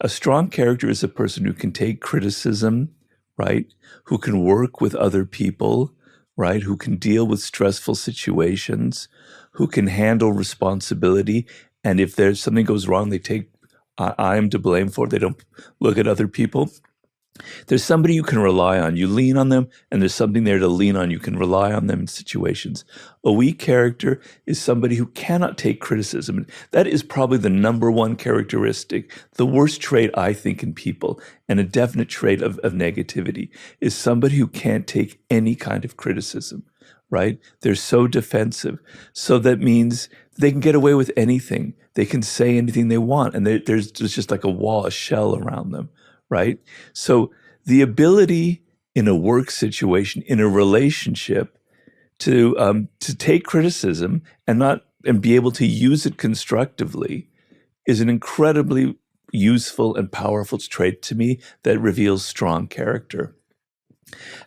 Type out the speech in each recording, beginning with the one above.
A strong character is a person who can take criticism, right? Who can work with other people, right? Who can deal with stressful situations, who can handle responsibility. And if there's something goes wrong, they take, I am to blame for it. They don't look at other people. There's somebody you can rely on. You lean on them, and there's something there to lean on. You can rely on them in situations. A weak character is somebody who cannot take criticism. That is probably the number one characteristic, the worst trait, I think, in people, and a definite trait of negativity, is somebody who can't take any kind of criticism, right? They're so defensive. So that means they can get away with anything. They can say anything they want, and there's just like a wall, a shell around them, right? So the ability in a work situation, in a relationship, to take criticism and be able to use it constructively is an incredibly useful and powerful trait to me that reveals strong character.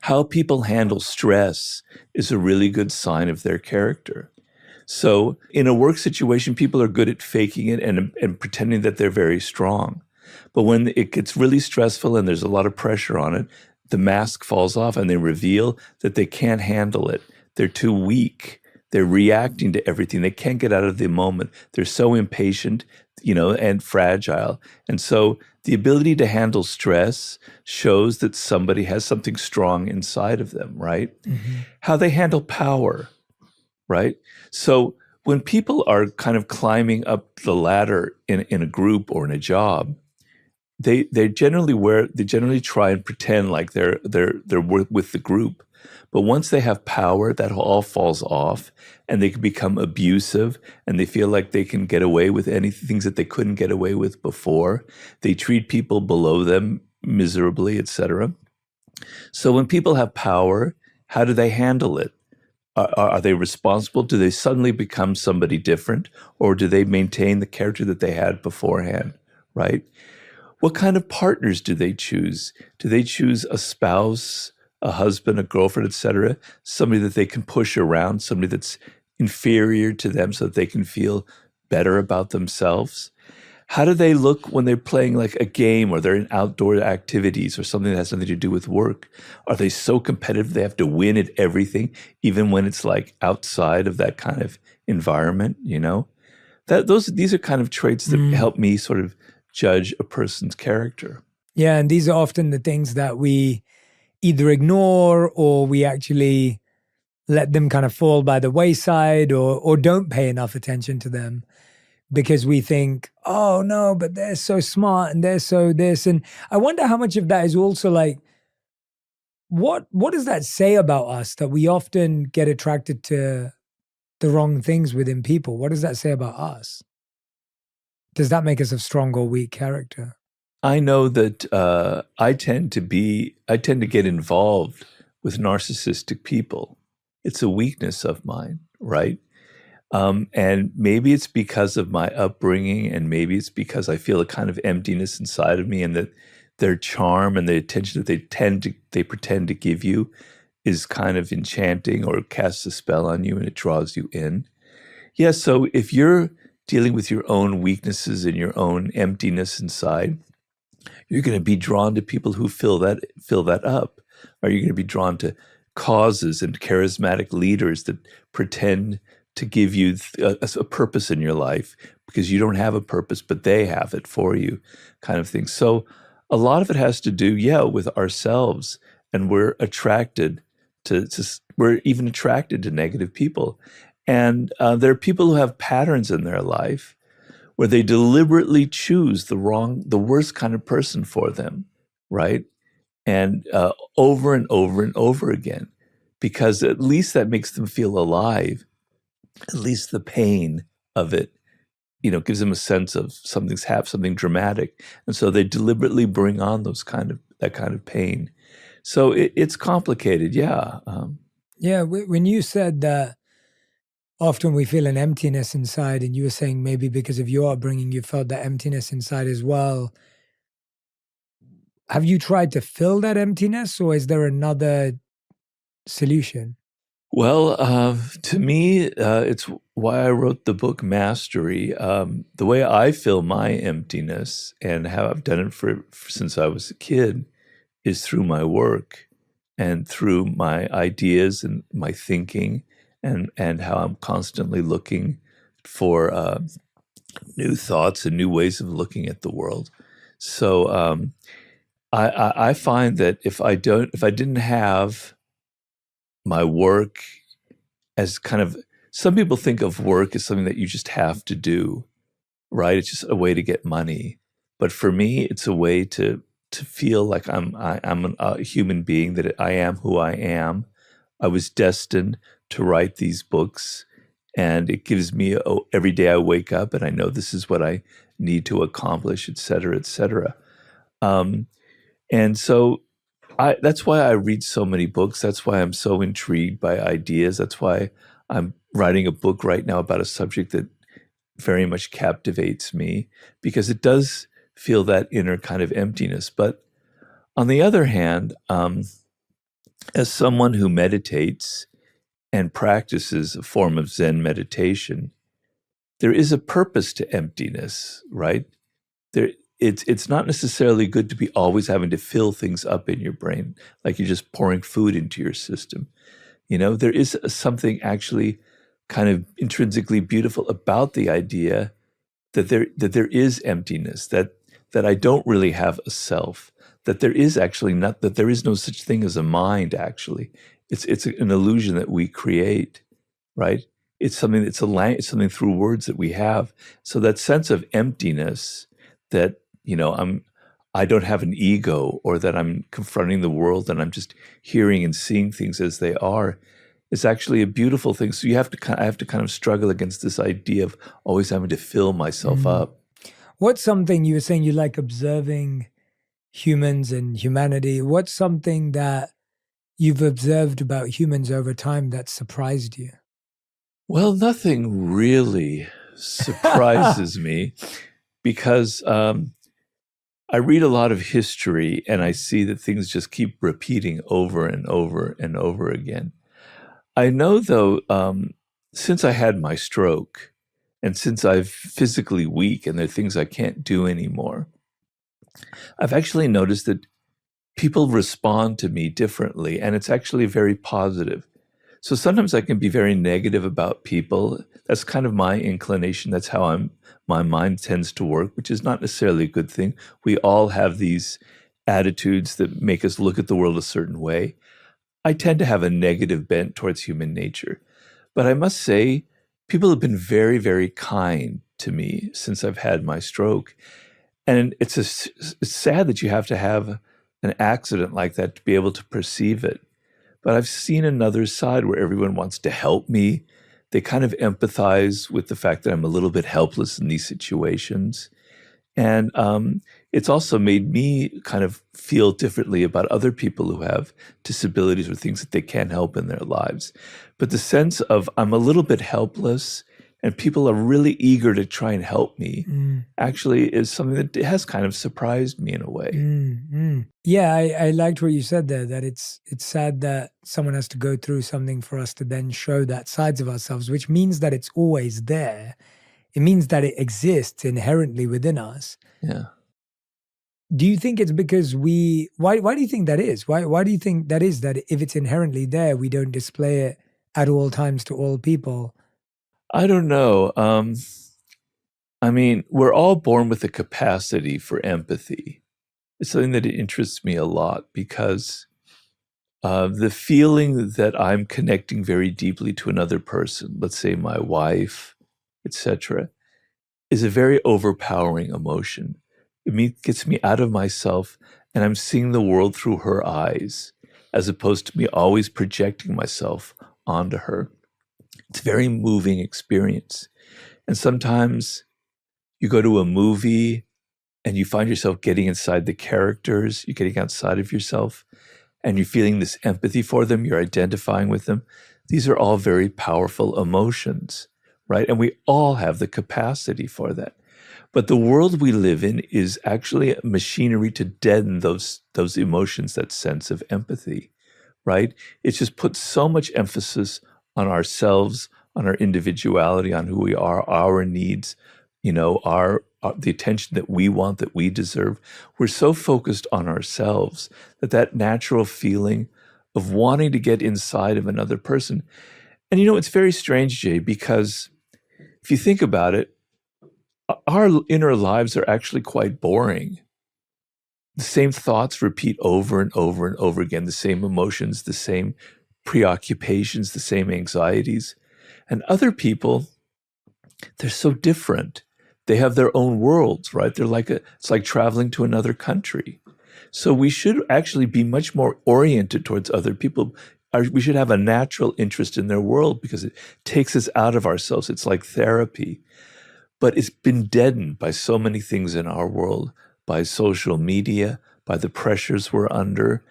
How people handle stress is a really good sign of their character. So in a work situation, people are good at faking it and pretending that they're very strong. But when it gets really stressful and there's a lot of pressure on it, the mask falls off and they reveal that they can't handle it. They're too weak. They're reacting to everything. They can't get out of the moment. They're so impatient, and fragile. And so the ability to handle stress shows that somebody has something strong inside of them, right? Mm-hmm. How they handle power, right? So when people are kind of climbing up the ladder in a group or in a job, they generally try and pretend like they're with the group. But once they have power, that all falls off, and they can become abusive, and they feel like they can get away with things that they couldn't get away with before. They treat people below them miserably, etc. So when people have power, how do they handle it? Are they responsible? Do they suddenly become somebody different, or do they maintain the character that they had beforehand, right? What kind of partners do they choose? Do they choose a spouse, a husband, a girlfriend, etc., somebody that they can push around, somebody that's inferior to them so that they can feel better about themselves? How do they look when they're playing like a game or they're in outdoor activities or something that has something to do with work? Are they so competitive they have to win at everything, even when it's like outside of that kind of environment, These are kind of traits that help me sort of judge a person's character. Yeah, and these are often the things that we either ignore or we actually let them kind of fall by the wayside or don't pay enough attention to them because we think, oh no, but they're so smart and they're so this. And I wonder how much of that is also like, what does that say about us that we often get attracted to the wrong things within people? What does that say about us? Does that make us a strong or weak character? I know that I tend to get involved with narcissistic people. It's a weakness of mine, right? And maybe it's because of my upbringing, and maybe it's because I feel a kind of emptiness inside of me, and that their charm and the attention that they pretend to give you is kind of enchanting or casts a spell on you, and it draws you in. Yeah, so if you're dealing with your own weaknesses and your own emptiness inside, you're going to be drawn to people who fill that up. Or you're going to be drawn to causes and charismatic leaders that pretend to give you a purpose in your life because you don't have a purpose, but they have it for you, kind of thing. So a lot of it has to do, with ourselves, and we're attracted we're even attracted to negative people. And there are people who have patterns in their life where they deliberately choose the worst kind of person for them, right? And over and over and over again, because at least that makes them feel alive. At least the pain of it, gives them a sense of something dramatic. And so they deliberately bring on that kind of pain. So it's complicated, yeah. Yeah, when you said that often we feel an emptiness inside, and you were saying maybe because of your upbringing, you felt that emptiness inside as well. Have you tried to fill that emptiness, or is there another solution? Well, to me, it's why I wrote the book Mastery. The way I fill my emptiness and how I've done it since I was a kid is through my work and through my ideas and my thinking, and how I'm constantly looking for new thoughts and new ways of looking at the world. So I find that if I didn't have my work as kind of, some people think of work as something that you just have to do, right? It's just a way to get money. But for me, it's a way to feel like I'm a human being, that I am who I am. I was destined to write these books, and it gives me every day I wake up and I know this is what I need to accomplish, et cetera, et cetera. Um, and so that's why I read so many books. That's why I'm so intrigued by ideas. That's why I'm writing a book right now about a subject that very much captivates me, because it does feel that inner kind of emptiness. But on the other hand, as someone who meditates and practices a form of Zen meditation, there is a purpose to emptiness, right? There, it's not necessarily good to be always having to fill things up in your brain, like you're just pouring food into your system. There is something actually kind of intrinsically beautiful about the idea that there is emptiness, that I don't really have a self, that there is actually not, that there is no such thing as a mind. Actually, it's an illusion that we create, right? It's something, it's something through words that we have. So that sense of emptiness, that I don't have an ego, or that I'm confronting the world and I'm just hearing and seeing things as they are, is actually a beautiful thing. So I have to kind of struggle against this idea of always having to fill myself up. What's something you were saying you like observing humans and humanity? What's something that you've observed about humans over time that surprised you? Well, nothing really surprises me, because I read a lot of history and I see that things just keep repeating over and over and over again. I know, though, since I had my stroke, and since I'm physically weak and there are things I can't do anymore, I've actually noticed that people respond to me differently, and it's actually very positive. So sometimes I can be very negative about people. That's kind of my inclination. That's how my mind tends to work, which is not necessarily a good thing. We all have these attitudes that make us look at the world a certain way. I tend to have a negative bent towards human nature. But I must say, people have been very, very kind to me since I've had my stroke. And it's sad that you have to have an accident like that to be able to perceive it. But I've seen another side where everyone wants to help me. They kind of empathize with the fact that I'm a little bit helpless in these situations. And it's also made me kind of feel differently about other people who have disabilities or things that they can't help in their lives. But the sense of I'm a little bit helpless and people are really eager to try and help me actually is something that has kind of surprised me in a way. Yeah, I liked what you said there, that it's sad that someone has to go through something for us to then show that sides of ourselves, which means that it's always there. It means that it exists inherently within us. Yeah. Do you think it's because why do you think that is? Why do you think that is, that if it's inherently there, we don't display it at all times to all people? I don't know. I mean, we're all born with a capacity for empathy. It's something that interests me a lot, because the feeling that I'm connecting very deeply to another person, let's say my wife, etc., is a very overpowering emotion. Gets me out of myself, and I'm seeing the world through her eyes, as opposed to me always projecting myself onto her. It's a very moving experience. And sometimes you go to a movie and you find yourself getting inside the characters, you're getting outside of yourself, and you're feeling this empathy for them, you're identifying with them. These are all very powerful emotions, right? And we all have the capacity for that. But the world we live in is actually a machinery to deaden those emotions, that sense of empathy, right? It's just put so much emphasis on ourselves, on our individuality, on who we are, our needs, our the attention that we want, that we deserve. We're so focused on ourselves that natural feeling of wanting to get inside of another person. And it's very strange, Jay, because if you think about it, our inner lives are actually quite boring. The same thoughts repeat over and over and over again, the same emotions, the same preoccupations, the same anxieties. And other people, they're so different. They have their own worlds, right? It's like traveling to another country. So we should actually be much more oriented towards other people. We should have a natural interest in their world because it takes us out of ourselves. It's like therapy. But it's been deadened by so many things in our world, by social media, by the pressures we're under,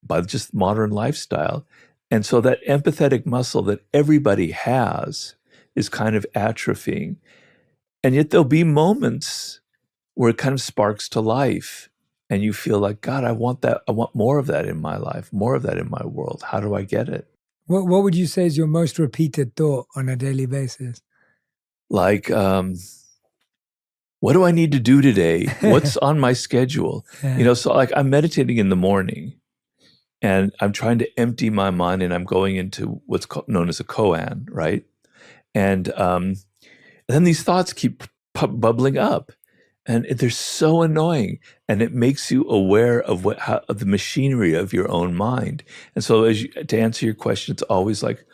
by just modern lifestyle. And so that empathetic muscle that everybody has is kind of atrophying. And yet there'll be moments where it kind of sparks to life. And you feel like, God, I want that. I want more of that in my life, more of that in my world. How do I get it? What would you say is your most repeated thought on a daily basis? Like, what do I need to do today? What's on my schedule? Yeah. So like I'm meditating in the morning and I'm trying to empty my mind and I'm going into what's known as a koan, right? And then these thoughts keep bubbling up and they're so annoying and it makes you aware of of the machinery of your own mind. And so to answer your question, it's always like,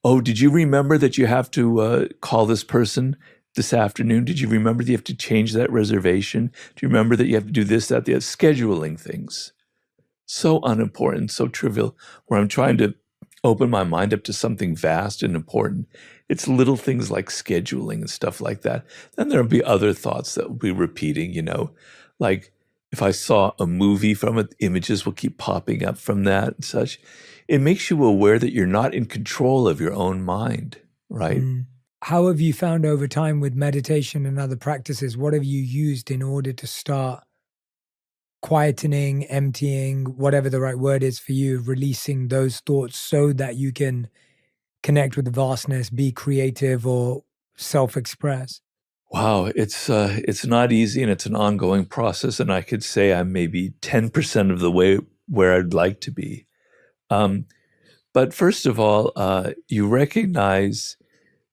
oh, did you remember that you have to call this person this afternoon? Did you remember that you have to change that reservation? Do you remember that you have to do this, that, the other? Scheduling things. So unimportant, so trivial, where I'm trying to open my mind up to something vast and important. It's little things like scheduling and stuff like that. Then there'll be other thoughts that will be repeating, like if I saw a movie from it, images will keep popping up from that and such. It makes you aware that you're not in control of your own mind, right? Mm. How have you found over time with meditation and other practices? What have you used in order to start quietening, emptying, whatever the right word is for you, releasing those thoughts so that you can connect with the vastness, be creative, or self-express? Wow, it's not easy and it's an ongoing process. And I could say I'm maybe 10% of the way where I'd like to be. But first of all, you recognize,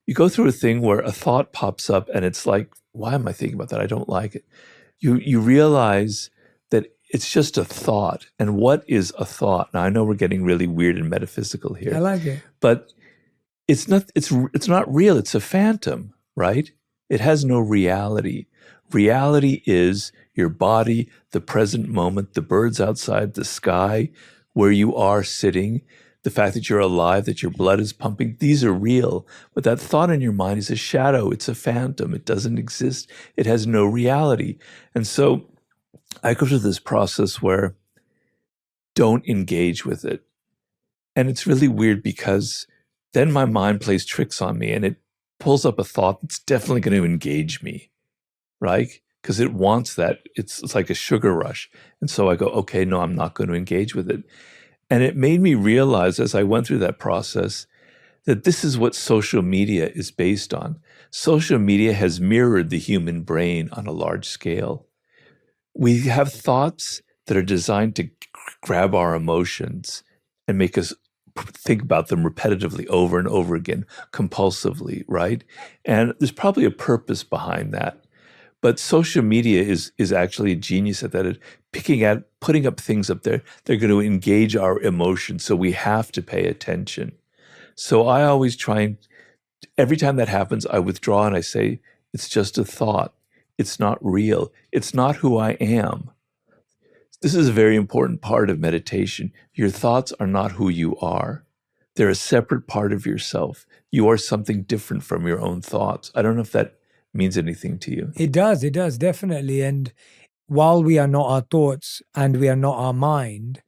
you go through a thing where a thought pops up and it's like, why am I thinking about that? I don't like it. You realize that it's just a thought. And what is a thought? Now I know we're getting really weird and metaphysical here. I like it. But it's not real. It's a phantom, right? It has no reality. Reality is your body, the present moment, the birds outside, the sky, where you are sitting, the fact that you're alive, that your blood is pumping. These are real. But that thought in your mind is a shadow. It's a phantom. It doesn't exist. It has no reality. And so I go through this process where don't engage with it. And it's really weird because then my mind plays tricks on me and it pulls up a thought that's definitely going to engage me, right? Because it wants that. It's like a sugar rush. And so I go, okay, no, I'm not going to engage with it. And it made me realize as I went through that process that this is what social media is based on. Social media has mirrored the human brain on a large scale. We have thoughts that are designed to grab our emotions and make us think about them repetitively over and over again, compulsively, right? And there's probably a purpose behind that. But social media is actually a genius at that, at putting up things up there. They're going to engage our emotions, so we have to pay attention. So I always try and, every time that happens, I withdraw and I say, it's just a thought. It's not real. It's not who I am. This is a very important part of meditation. Your thoughts are not who you are. They're a separate part of yourself. You are something different from your own thoughts. I don't know if that means anything to you. It does, definitely. And while we are not our thoughts and we are not our mind,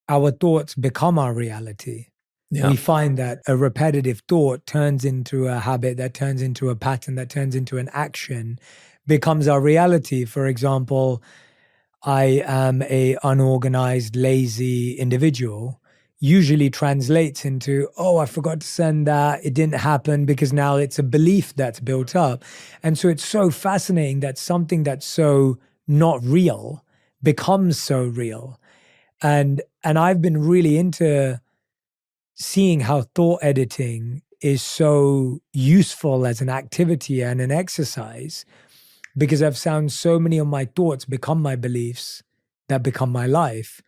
our thoughts become our reality. Yeah. We find that a repetitive thought turns into a habit, that turns into a pattern, that turns into an action, becomes our reality. For example, I am a unorganized, lazy individual. usually translates into, oh, I forgot to send that. It didn't happen, because now it's a belief that's built up. And so it's so fascinating that something that's so not real becomes so real. And I've been really into seeing how thought editing is so useful as an activity and an exercise, because I've found so many of my thoughts become my beliefs that become my life.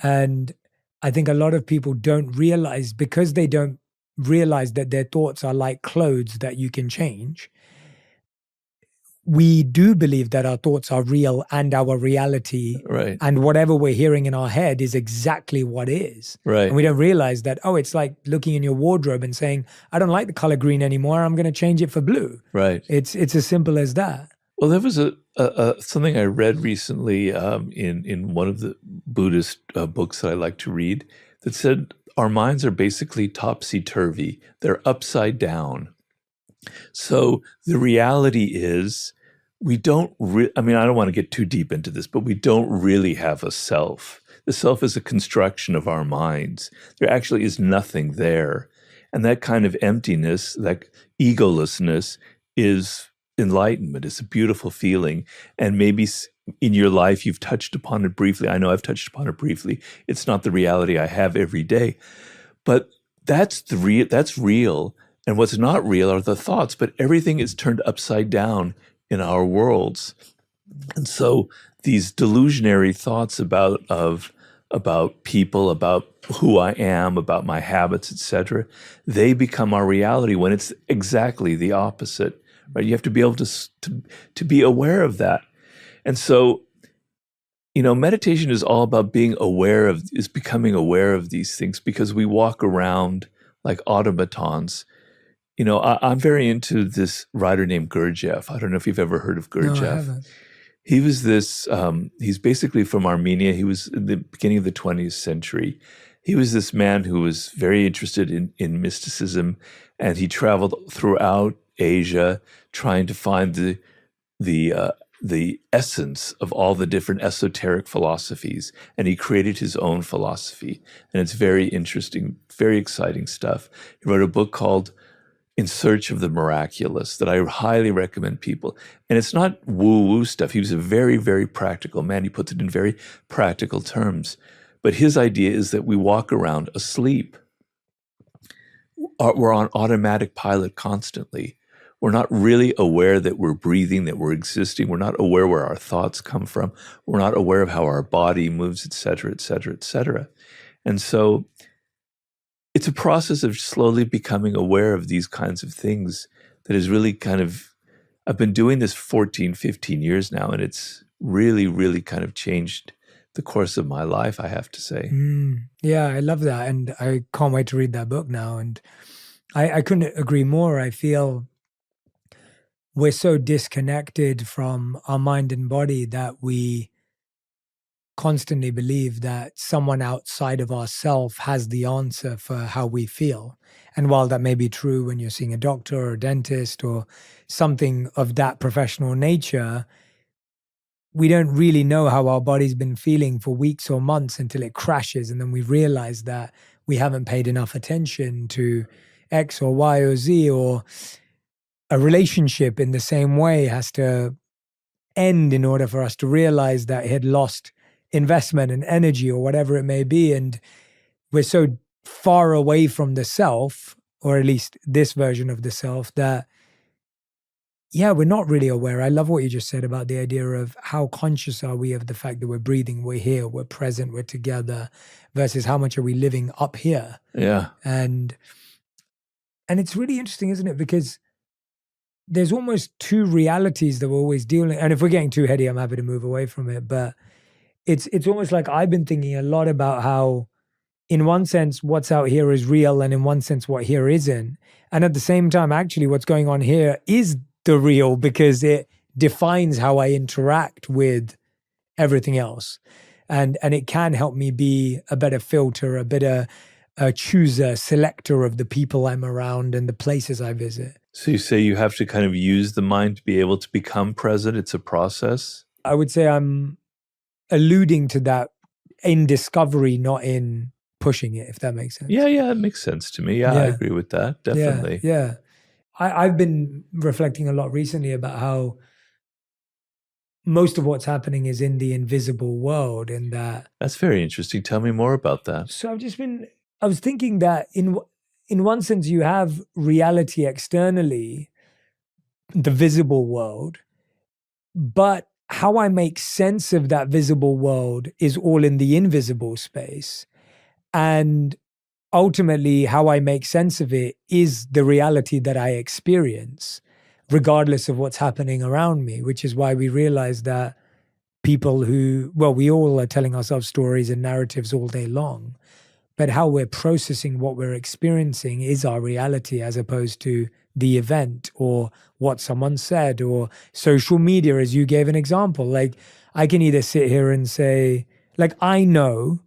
And I think a lot of people don't realize, because they don't realize that their thoughts are like clothes that you can change. We do believe that our thoughts are real and our reality, Right. and whatever we're hearing in our head is exactly what is. Right. And we don't realize that, oh, it's like looking in your wardrobe and saying, I don't like the color green anymore, I'm going to change it for blue. Right. It's as simple as that. Well, there was something I read recently in one of the Buddhist books that I like to read that said our minds are basically topsy-turvy. They're upside down. So the reality is we don't I mean, I don't want to get too deep into this, but we don't really have a self. The self is a construction of our minds. There actually is nothing there. And that kind of emptiness, that egolessness, is enlightenment. It's a beautiful feeling. And maybe in your life you've touched upon it briefly. I know I've touched upon it briefly. It's not the reality I have every day. But that's real. And what's not real are the thoughts, but everything is turned upside down in our worlds. And so these delusionary thoughts about people, about who I am, about my habits, etc., they become our reality when it's exactly the opposite, right? You have to be able to be aware of that. And so, meditation is all about becoming aware of these things, because we walk around like automatons. I'm very into this writer named Gurdjieff. I don't know if you've ever heard of Gurdjieff. No, I haven't. He was he's basically from Armenia. He was in the beginning of the 20th century. He was this man who was very interested in mysticism, and he traveled throughout Asia trying to find the essence of all the different esoteric philosophies. And he created his own philosophy. And it's very interesting, very exciting stuff. He wrote a book called In Search of the Miraculous that I highly recommend people. And it's not woo-woo stuff. He was a very, very practical man. He puts it in very practical terms. But his idea is that we walk around asleep. We're on automatic pilot constantly. We're not really aware that we're breathing, that we're existing. We're not aware where our thoughts come from. We're not aware of how our body moves, et cetera, et cetera, et cetera. And so it's a process of slowly becoming aware of these kinds of things that is really I've been doing this 14, 15 years now, and it's really, really kind of changed the course of my life, I have to say. Yeah, I love that. And I can't wait to read that book now. And I couldn't agree more. I feel we're so disconnected from our mind and body that we constantly believe that someone outside of ourselves has the answer for how we feel. And while that may be true when you're seeing a doctor or a dentist or something of that professional nature, we don't really know how our body's been feeling for weeks or months until it crashes. And then we realize that we haven't paid enough attention to X or Y or Z, or a relationship in the same way has to end in order for us to realize that it had lost investment and energy or whatever it may be. And we're so far away from the self, or at least this version of the self, that we're not really aware. I love what you just said about the idea of how conscious are we of the fact that we're breathing, we're here, we're present, we're together, versus how much are we living up here. Yeah. And it's really interesting, isn't it? Because there's almost two realities that we're always dealing. And if we're getting too heady, I'm happy to move away from it. But it's almost like I've been thinking a lot about how, in one sense, what's out here is real, and in one sense, what here isn't. And at the same time, actually, what's going on here is the real, because it defines how I interact with everything else. And it can help me be a better filter, a better chooser, selector of the people I'm around and the places I visit. So you say you have to kind of use the mind to be able to become present. It's a process. I would say I'm alluding to that in discovery, not in pushing it, if that makes sense. Yeah, it makes sense to me. Yeah, I Yeah. agree with that. Definitely. Yeah. I've been reflecting a lot recently about how most of what's happening is in the invisible world, and that. That's very interesting. Tell me more about that. So I was thinking that in one sense you have reality externally, the visible world, but how I make sense of that visible world is all in the invisible space. And ultimately, how I make sense of it is the reality that I experience, regardless of what's happening around me, which is why we realize that people we all are telling ourselves stories and narratives all day long, but how we're processing what we're experiencing is our reality as opposed to the event or what someone said or social media, as you gave an example. Like, I can either sit here and say, like, I know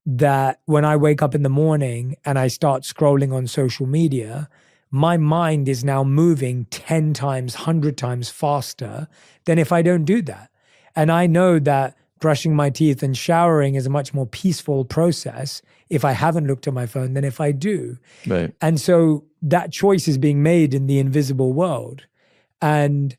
that when I wake up in the morning and I start scrolling on social media, my mind is now moving 10 times, 100 times faster than if I don't do that. And I know that brushing my teeth and showering is a much more peaceful process if I haven't looked at my phone than if I do. Right. And so that choice is being made in the invisible world. And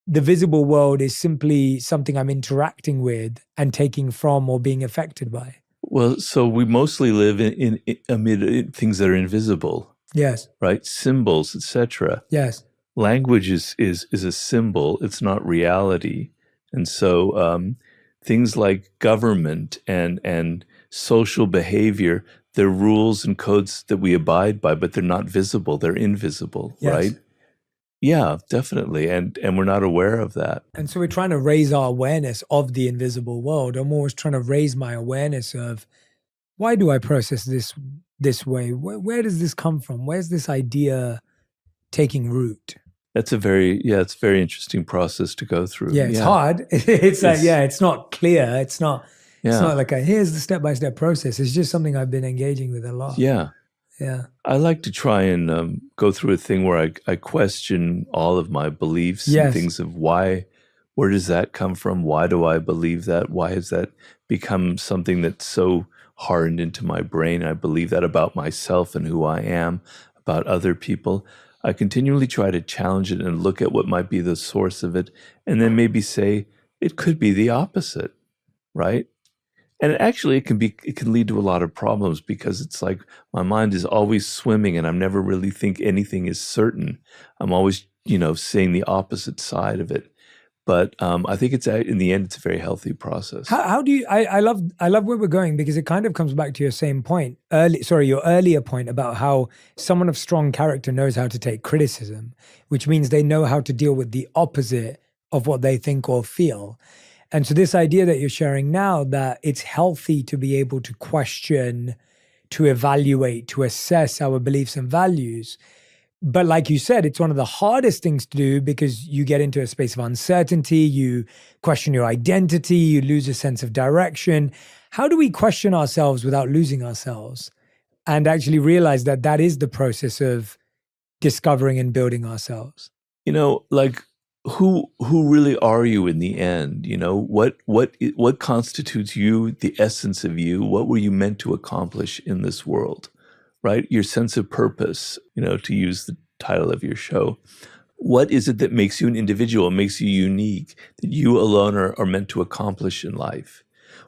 the visible world is simply something I'm interacting with and taking from or being affected by. Well, so we mostly live in amid things that are invisible. Yes. Right? Symbols, etc. Yes. Language is a symbol. It's not reality. And so things like government and social behavior, they're rules and codes that we abide by, but they're not visible. They're invisible, Yes. right? Yeah, definitely. And we're not aware of that. And so we're trying to raise our awareness of the invisible world. I'm always trying to raise my awareness of, why do I process this way? Where does this come from? Where's this idea taking root? It's a very interesting process to go through. Yeah, it's hard. It's like, it's not clear. It's not like here's the step-by-step process. It's just something I've been engaging with a lot. Yeah. Yeah. I like to try and go through a thing where I question all of my beliefs and things of where does that come from? Why do I believe that? Why has that become something that's so hardened into my brain? I believe that about myself and who I am, about other people. I continually try to challenge it and look at what might be the source of it, and then maybe say it could be the opposite, right? And actually, it can lead to a lot of problems because it's like my mind is always swimming, and I'm never really think anything is certain. I'm always, seeing the opposite side of it. But I think in the end, it's a very healthy process. How do you? I love where we're going, because it kind of comes back to your same point your earlier point about how someone of strong character knows how to take criticism, which means they know how to deal with the opposite of what they think or feel. And so this idea that you're sharing now, that it's healthy to be able to question, to evaluate, to assess our beliefs and values. But like you said, it's one of the hardest things to do because you get into a space of uncertainty, you question your identity, you lose a sense of direction. How do we question ourselves without losing ourselves and actually realize that that is the process of discovering and building ourselves? Like who really are you in the end? What constitutes you, the essence of you? What were you meant to accomplish in this world? Right? Your sense of purpose, to use the title of your show. What is it that makes you an individual, makes you unique, that you alone are meant to accomplish in life?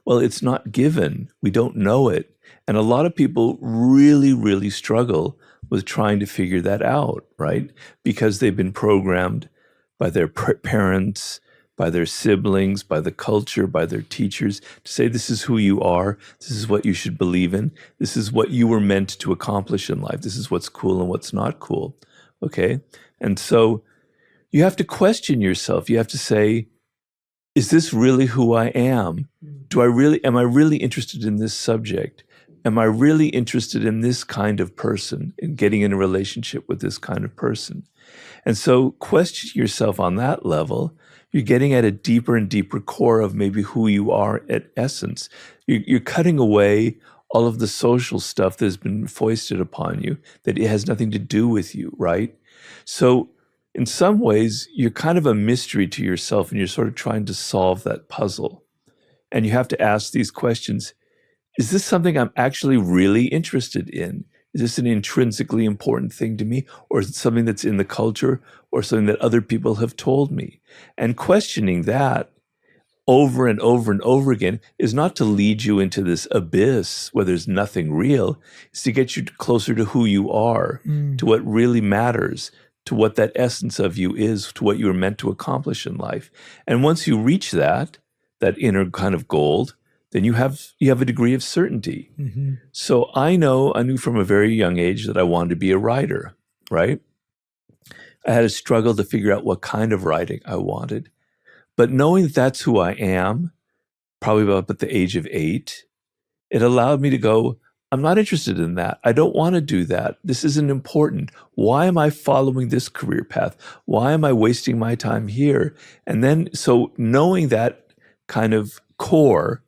Well, it's not given. We don't know it. And a lot of people really, really struggle with trying to figure that out, right? Because they've been programmed by their parents, by their siblings, by the culture, by their teachers, to say this is who you are, this is what you should believe in, this is what you were meant to accomplish in life, this is what's cool and what's not cool, okay? And so you have to question yourself. You have to say, is this really who I am? Am I really interested in this subject? Am I really interested in this kind of person, in getting in a relationship with this kind of person? And so question yourself on that level. You're getting at a deeper and deeper core of maybe who you are at essence. You're cutting away all of the social stuff that has been foisted upon you, that it has nothing to do with you, right? So in some ways, you're kind of a mystery to yourself, and you're sort of trying to solve that puzzle. And you have to ask these questions. is this something I'm actually really interested in? Is this an intrinsically important thing to me? Or is it something that's in the culture or something that other people have told me? And questioning that over and over and over again is not to lead you into this abyss where there's nothing real. It's to get you closer to who you are, to what really matters, to what that essence of you is, to what you were meant to accomplish in life. And once you reach that inner kind of gold, then you have a degree of certainty. Mm-hmm. So I knew from a very young age that I wanted to be a writer, right? I had a struggle to figure out what kind of writing I wanted. But knowing that that's who I am, probably about at the age of 8, it allowed me to go, I'm not interested in that. I don't want to do that. This isn't important. Why am I following this career path? Why am I wasting my time here? And then, so knowing that kind of core,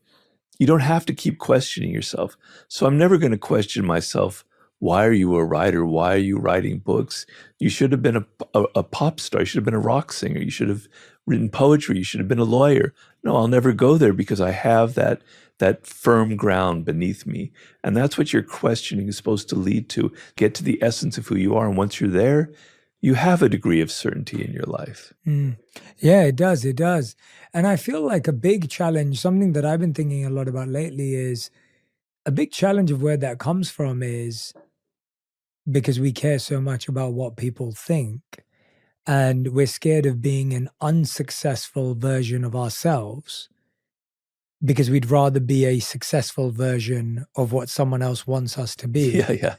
you don't have to keep questioning yourself. So I'm never going to question myself. Why are you a writer? Why are you writing books? You should have been a pop star. You should have been a rock singer. You should have written poetry. You should have been a lawyer. No, I'll never go there because I have that firm ground beneath me. And that's what your questioning is supposed to lead to. Get to the essence of who you are. And once you're there, you have a degree of certainty in your life. Yeah, it does. It does. And I feel like a big challenge, something that I've been thinking a lot about lately, is a big challenge of where that comes from is because we care so much about what people think, and we're scared of being an unsuccessful version of ourselves because we'd rather be a successful version of what someone else wants us to be. Yeah.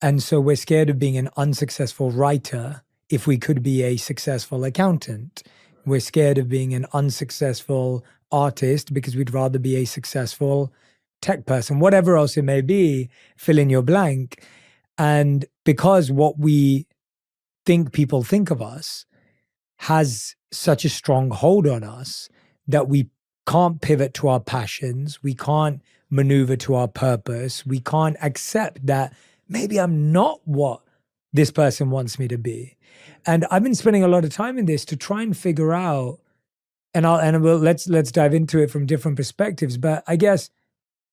And so we're scared of being an unsuccessful writer if we could be a successful accountant. We're scared of being an unsuccessful artist because we'd rather be a successful tech person, whatever else it may be, fill in your blank. And because what we think people think of us has such a strong hold on us that we can't pivot to our passions, we can't maneuver to our purpose, we can't accept that maybe I'm not what this person wants me to be. And I've been spending a lot of time in this to try and figure out, let's dive into it from different perspectives. But I guess,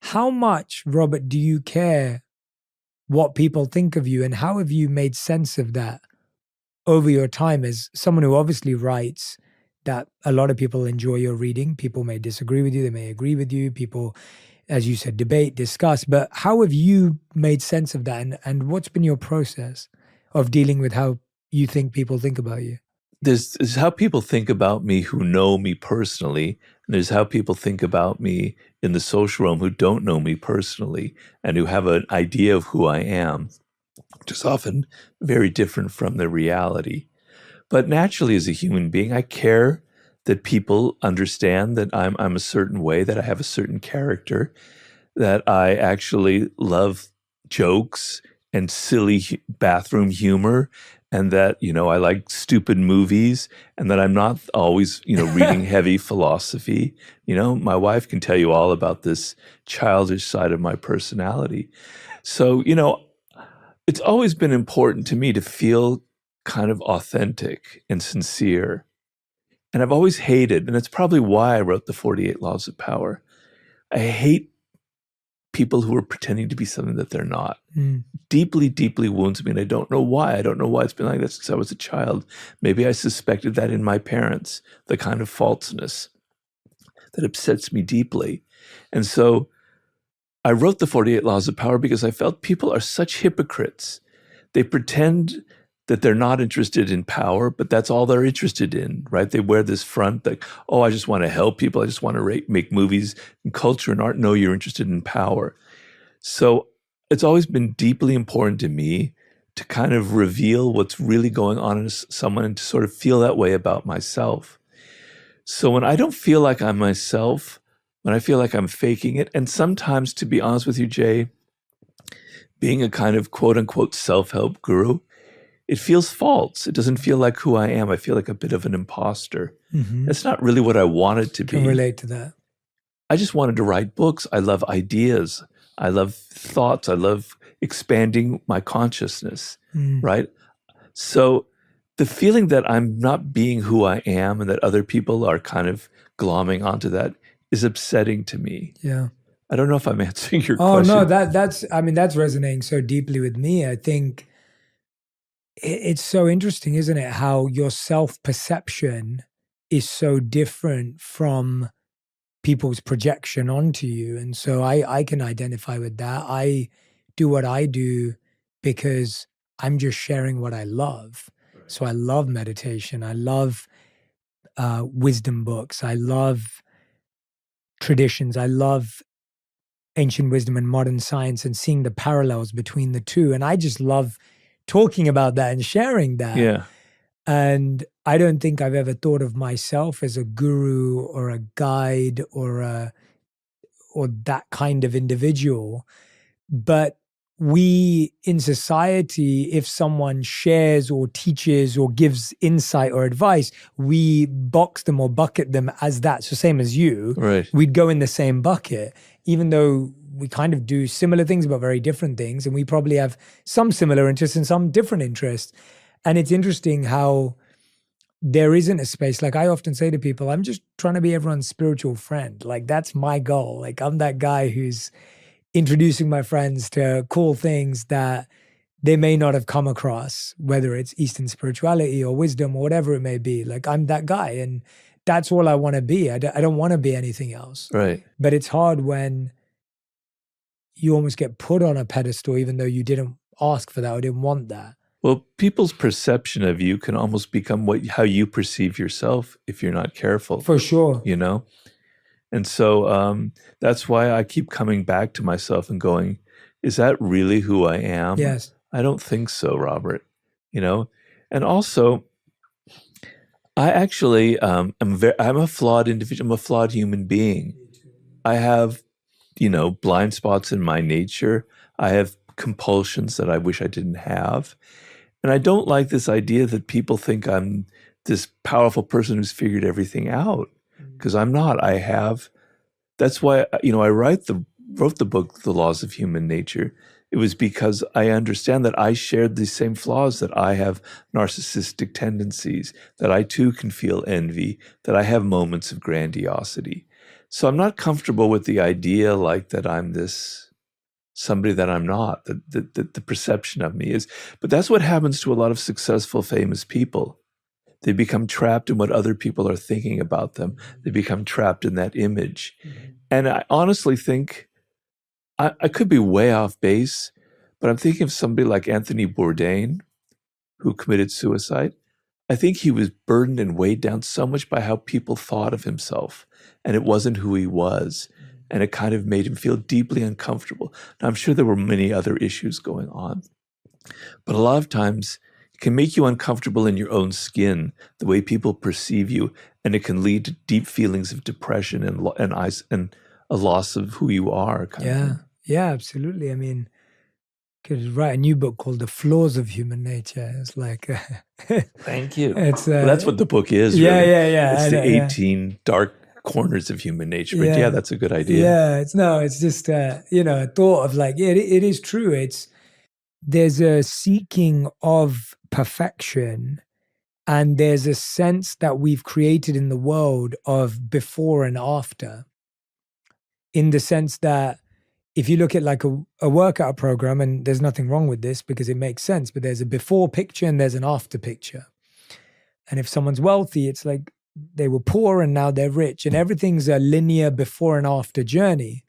how much, Robert, do you care what people think of you, and how have you made sense of that over your time as someone who obviously writes that a lot of people enjoy your reading? People may disagree with you, they may agree with you, people, as you said, debate, discuss, but how have you made sense of that? And what's been your process of dealing with how you think people think about you? There's how people think about me who know me personally, and there's how people think about me in the social realm who don't know me personally and who have an idea of who I am, which is often very different from the reality. But naturally, as a human being, I care that people understand that I'm a certain way, that I have a certain character, that I actually love jokes and silly bathroom humor, and that, I like stupid movies, and that I'm not always, reading heavy philosophy. My wife can tell you all about this childish side of my personality. So, it's always been important to me to feel kind of authentic and sincere. And I've always hated, and it's probably why I wrote the 48 Laws of Power. I hate people who are pretending to be something that they're not. Deeply, deeply wounds me, and I don't know why. I don't know why it's been like that since I was a child. Maybe I suspected that in my parents, the kind of falseness that upsets me deeply. And so I wrote the 48 Laws of Power because I felt people are such hypocrites. They pretend that they're not interested in power, but that's all they're interested in, right? They wear this front like, oh, I just want to help people. I just want to make movies and culture and art. No, you're interested in power. So it's always been deeply important to me to kind of reveal what's really going on in someone and to sort of feel that way about myself. So when I don't feel like I'm myself, when I feel like I'm faking it, and sometimes, to be honest with you, Jay, being a kind of quote unquote self-help guru, it feels false. It doesn't feel like who I am. I feel like a bit of an imposter. That's not really what I wanted to be. Can relate to that. I just wanted to write books. I love ideas. I love thoughts. I love expanding my consciousness, right? So the feeling that I'm not being who I am and that other people are kind of glomming onto that is upsetting to me. Yeah. I don't know if I'm answering your Oh no, question. that's resonating so deeply with me. I think it's so interesting, isn't it? How your self-perception is so different from people's projection onto you. And so I can identify with that. I do what I do because I'm just sharing what I love. Right. So I love meditation. I love wisdom books. I love traditions. I love ancient wisdom and modern science and seeing the parallels between the two. And I just love talking about that and sharing that. Yeah. And I don't think I've ever thought of myself as a guru or a guide or that kind of individual. But we in society, if someone shares or teaches or gives insight or advice, we box them or bucket them as that. So same as you, Right. we'd go in the same bucket, even though we kind of do similar things but very different things. And we probably have some similar interests and some different interests. And it's interesting how there isn't a space. Like I often say to people, I'm just trying to be everyone's spiritual friend. Like that's my goal. Like I'm that guy who's introducing my friends to cool things that they may not have come across, whether it's Eastern spirituality or wisdom or whatever it may be. Like I'm that guy, and that's all I want to be. I don't want to be anything else. Right. But it's hard when you almost get put on a pedestal, even though you didn't ask for that or didn't want that. Well, people's perception of you can almost become how you perceive yourself if you're not careful, For sure. you know? And so that's why I keep coming back to myself and going, is that really who I am? Yes. I don't think so, Robert. You know? And also, I actually I'm a flawed individual. I'm a flawed human being. I have, blind spots in my nature. I have compulsions that I wish I didn't have. And I don't like this idea that people think I'm this powerful person who's figured everything out, because I'm not. That's why, I wrote the book, The Laws of Human Nature. It was because I understand that I shared these same flaws, that I have narcissistic tendencies, that I too can feel envy, that I have moments of grandiosity. So I'm not comfortable with the idea like that I'm this somebody that I'm not, that the perception of me is. But that's what happens to a lot of successful, famous people. They become trapped in what other people are thinking about them. They become trapped in that image. And I honestly think, I could be way off base, but I'm thinking of somebody like Anthony Bourdain, who committed suicide. I think he was burdened and weighed down so much by how people thought of himself, and it wasn't who he was. And it kind of made him feel deeply uncomfortable. Now, I'm sure there were many other issues going on, but a lot of times it can make you uncomfortable in your own skin, the way people perceive you, and it can lead to deep feelings of depression and a loss of who you are. Kind of thing. Yeah, absolutely. I mean, could write a new book called The Flaws of Human Nature. It's like Thank you. it's Well, that's what the book is, yeah, really. yeah. It's I the know, yeah. 18 dark corners of human nature. But yeah, that's a good idea. Yeah, it's just a thought of like it is true. There's a seeking of perfection, and there's a sense that we've created in the world of before and after, in the sense that if you look at like a workout program, and there's nothing wrong with this because it makes sense, but there's a before picture and there's an after picture. And if someone's wealthy, it's like they were poor and now they're rich, and everything's a linear before and after journey.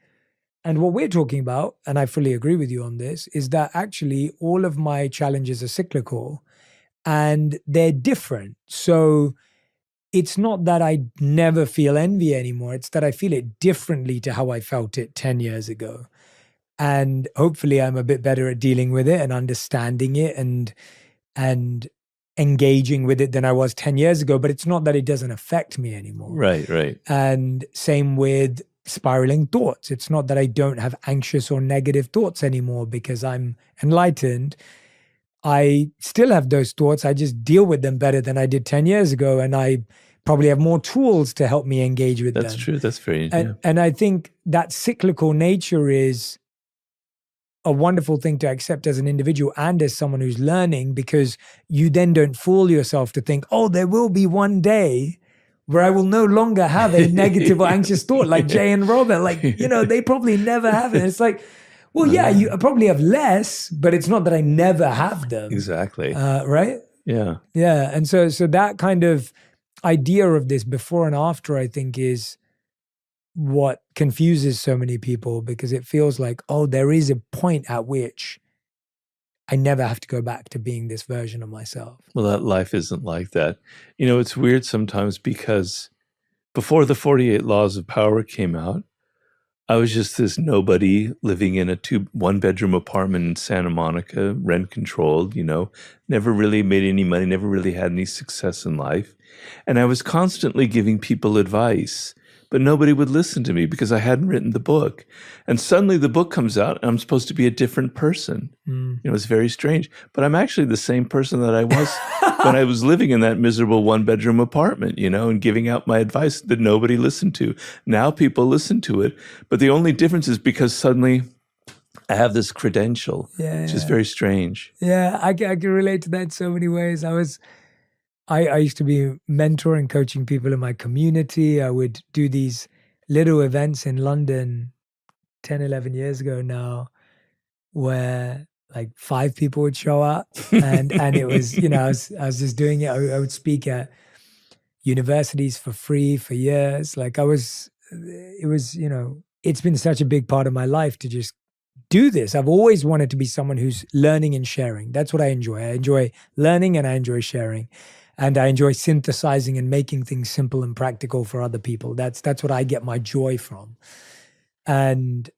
And what we're talking about, and I fully agree with you on this, is that actually all of my challenges are cyclical and they're different. So it's not that I never feel envy anymore. It's that I feel it differently to how I felt it 10 years ago. And hopefully I'm a bit better at dealing with it and understanding it and engaging with it than I was 10 years ago. But it's not that it doesn't affect me anymore. Right. And same with spiraling thoughts. It's not that I don't have anxious or negative thoughts anymore because I'm enlightened. I still have those thoughts. I just deal with them better than I did 10 years ago. And I probably have more tools to help me engage with them. That's true. That's very, and I think that cyclical nature is a wonderful thing to accept as an individual and as someone who's learning, because you then don't fool yourself to think, oh, there will be one day where I will no longer have a negative or anxious thought like Jay and Robert. Like, they probably never have it. And it's like, well, yeah, you probably have less, but it's not that I never have them. Exactly. Right? Yeah. Yeah. And so that kind of idea of this before and after, I think, is what confuses so many people, because it feels like, oh, there is a point at which I never have to go back to being this version of myself. Well, that life isn't like that. It's weird sometimes because before the 48 Laws of Power came out, I was just this nobody living in a one-bedroom apartment in Santa Monica, rent controlled, never really made any money, never really had any success in life. And I was constantly giving people advice, but nobody would listen to me because I hadn't written the book. And suddenly the book comes out and I'm supposed to be a different person. It's very strange, but I'm actually the same person that I was when I was living in that miserable one-bedroom apartment, and giving out my advice that nobody listened to. Now people listen to it, but the only difference is because suddenly I have this credential, which is very strange. Yeah, I can relate to that in so many ways. I used to be mentoring, coaching people in my community. I would do these little events in London 10, 11 years ago now, where like 5 people would show up, and it was, I was just doing it. I would speak at universities for free for years. Like it's been such a big part of my life to just do this. I've always wanted to be someone who's learning and sharing. That's what I enjoy. I enjoy learning and I enjoy sharing. And I enjoy synthesizing and making things simple and practical for other people. That's what I get my joy from. And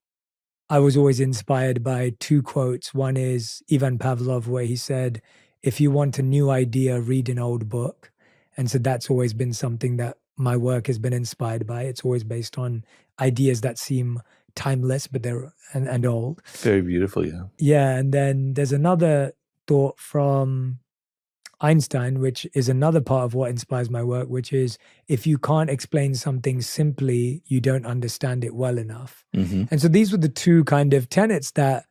I was always inspired by 2 quotes. One is Ivan Pavlov, where he said, if you want a new idea, read an old book. And so that's always been something that my work has been inspired by. It's always based on ideas that seem timeless, but they're and old. Very beautiful, yeah. Yeah, and then there's another thought from Einstein, which is another part of what inspires my work, which is if you can't explain something simply, you don't understand it well enough. And so these were the 2 kind of tenets that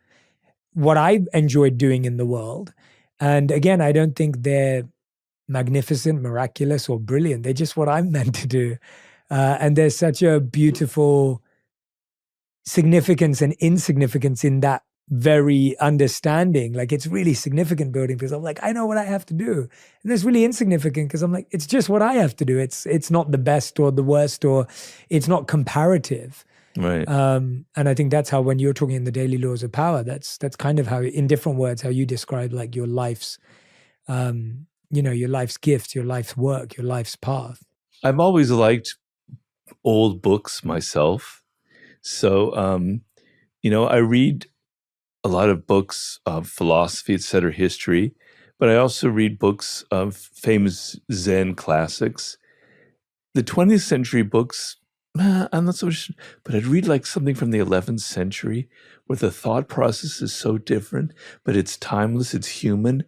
what I enjoyed doing in the world. And again, I don't think they're magnificent, miraculous, or brilliant. They're just what I'm meant to do. And there's such a beautiful significance and insignificance in that very understanding. Like, it's really significant building because I'm like, I know what I have to do. And it's really insignificant because I'm like, it's just what I have to do. It's not the best or the worst, or it's not comparative. Right. And I think that's how, when you're talking in the daily laws of power, that's kind of how, in different words, how you describe like your life's, your life's gift, your life's work, your life's path. I've always liked old books myself. So, I read a lot of books of philosophy, etc., history, but I also read books of famous Zen classics. The 20th century books, I'm not so sure, but I'd read like something from the 11th century where the thought process is so different, but it's timeless, it's human.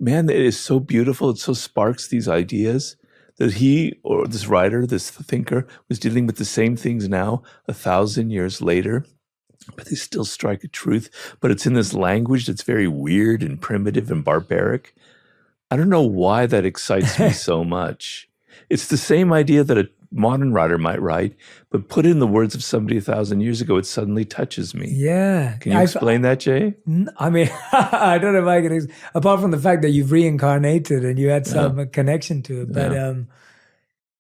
Man, it is so beautiful. It so sparks these ideas that he, or this writer, this thinker, was dealing with the same things now, 1,000 years later. But they still strike a truth, but it's in this language that's very weird and primitive and barbaric. I don't know why that excites me so much. It's the same idea that a modern writer might write, but put in the words of somebody 1,000 years ago, it suddenly touches me. Yeah. Can you explain that, Jay? I mean, I don't know if I can, apart from the fact that you've reincarnated and you had some connection to it, but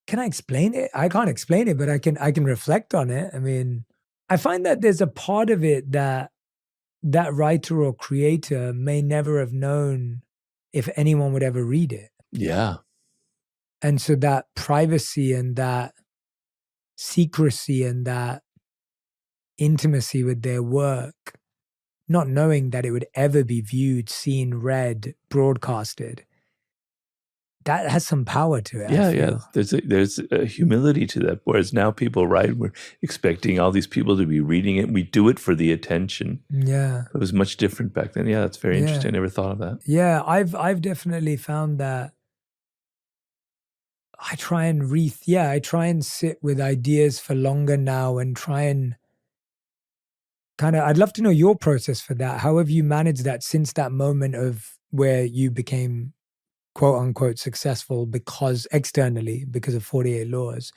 can I explain it? I can't explain it, but I can reflect on it. I mean, I find that there's a part of it that writer or creator may never have known if anyone would ever read it. Yeah. And so that privacy and that secrecy and that intimacy with their work, not knowing that it would ever be viewed, seen, read, broadcasted, that has some power to it. Yeah. There's a humility to that. Whereas now people write, we're expecting all these people to be reading it. We do it for the attention. Yeah. It was much different back then. Yeah, that's very interesting. I never thought of that. Yeah, I've definitely found that I try and sit with ideas for longer now and try and I'd love to know your process for that. How have you managed that since that moment of where you became quote unquote successful because externally, because of 48 Laws.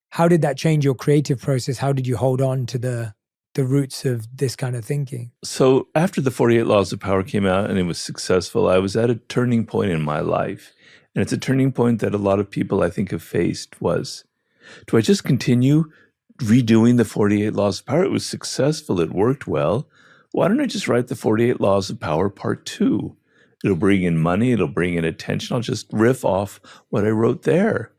How did that change your creative process? How did you hold on to the roots of this kind of thinking? So after the 48 Laws of Power came out and it was successful, I was at a turning point in my life. And it's a turning point that a lot of people I think have faced was, do I just continue redoing the 48 Laws of Power? It was successful. It worked well. Why don't I just write the 48 Laws of Power Part 2? It'll bring in money. It'll bring in attention. I'll just riff off what I wrote there.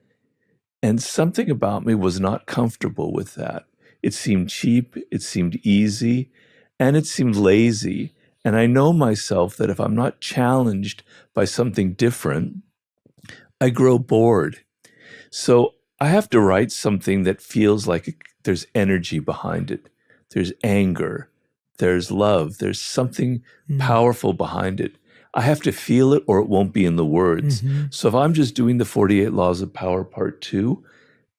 And something about me was not comfortable with that. It seemed cheap. It seemed easy. And it seemed lazy. And I know myself that if I'm not challenged by something different, I grow bored. So I have to write something that feels like there's energy behind it. There's anger. There's love. There's something powerful behind it. I have to feel it or it won't be in the words. So if I'm just doing the 48 Laws of Power Part 2,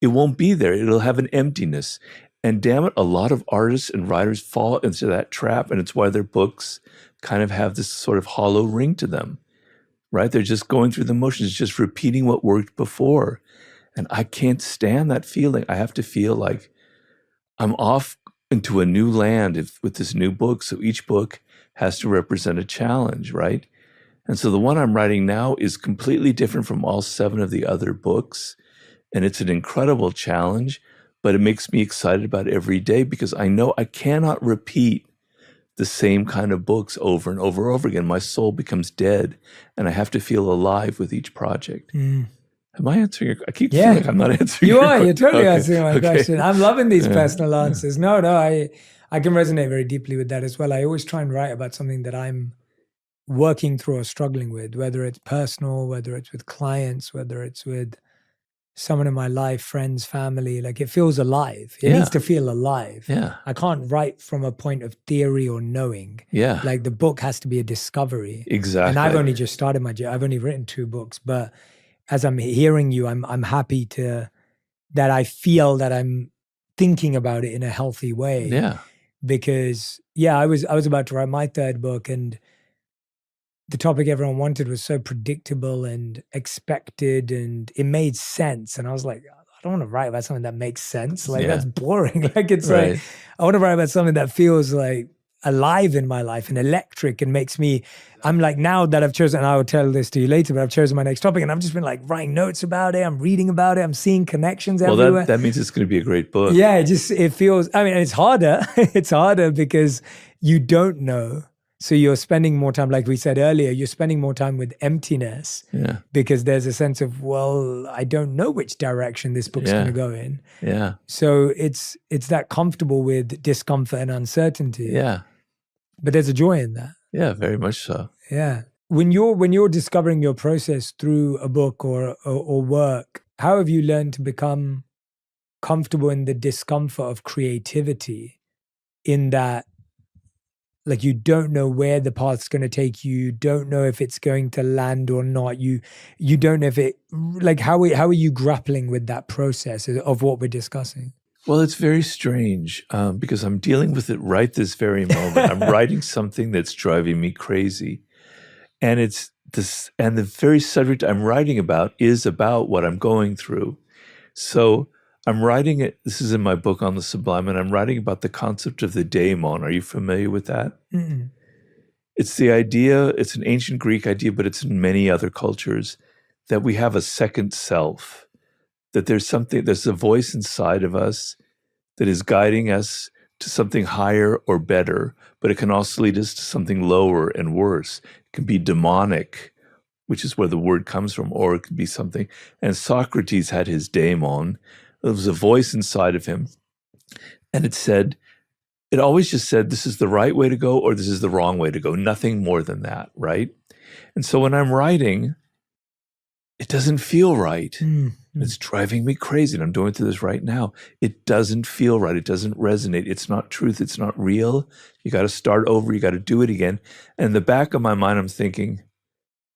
it won't be there. It'll have an emptiness. And damn it, a lot of artists and writers fall into that trap, and it's why their books kind of have this sort of hollow ring to them, right? They're just going through the motions, just repeating what worked before. And I can't stand that feeling. I have to feel like I'm off into a new land with this new book. So each book has to represent a challenge, right? And so the one I'm writing now is completely different from all 7 of the other books. And it's an incredible challenge, but it makes me excited about every day because I know I cannot repeat the same kind of books over and over and over again. My soul becomes dead and I have to feel alive with each project. Am I answering your? I keep feeling like I'm not answering. You your are. You're totally okay. answering my question. I'm loving these personal answers. No, I can resonate very deeply with that as well. I always try and write about something that I'm working through or struggling with, whether it's personal, whether it's with clients, whether it's with someone in my life, friends, family. Like it feels alive. It needs to feel alive. Yeah. I can't write from a point of theory or knowing. Yeah. Like the book has to be a discovery. Exactly. And I've only just started my journey. I've only written 2 books, but as I'm hearing you, I'm happy that I feel that I'm thinking about it in a healthy way. Yeah. Because I was about to write my 3rd book, and the topic everyone wanted was so predictable and expected, and it made sense. And I was like, I don't want to write about something that makes sense. Like that's boring. Like it's like I want to write about something that feels like alive in my life and electric and makes me, I'm like, now that I've chosen, and I will tell this to you later, but I've chosen my next topic and I've just been like writing notes about it. I'm reading about it. I'm seeing connections everywhere. Well, that means it's going to be a great book. Yeah, it feels, I mean, it's harder. It's harder because you don't know. So you're spending more time, like we said earlier, you're spending more time with emptiness because there's a sense of, well, I don't know which direction this book's going to go in. Yeah. So it's that comfortable with discomfort and uncertainty. Yeah. But there's a joy in that. Yeah, very much so. Yeah. When you're discovering your process through a book or work, how have you learned to become comfortable in the discomfort of creativity, in that like you don't know where the path's going to take you, you don't know if it's going to land or not, you don't know if it, like how are you grappling with that process of what we're discussing? Well, it's very strange because I'm dealing with it right this very moment. I'm writing something that's driving me crazy. And it's this, and the very subject I'm writing about is about what I'm going through. So I'm writing it, this is in my book on the Sublime, and I'm writing about the concept of the daemon. Are you familiar with that? Mm-mm. It's the idea, it's an ancient Greek idea, but it's in many other cultures, that we have a second self. That there's a voice inside of us that is guiding us to something higher or better, but it can also lead us to something lower and worse. It can be demonic, which is where the word comes from, or it could be something. And Socrates had his daemon. There was a voice inside of him. And it always just said, this is the right way to go, or this is the wrong way to go. Nothing more than that, right? And so when I'm writing, it doesn't feel right. Mm-hmm. It's driving me crazy. And I'm going through this right now. It doesn't feel right. It doesn't resonate. It's not truth. It's not real. You got to start over. You got to do it again. And in the back of my mind, I'm thinking,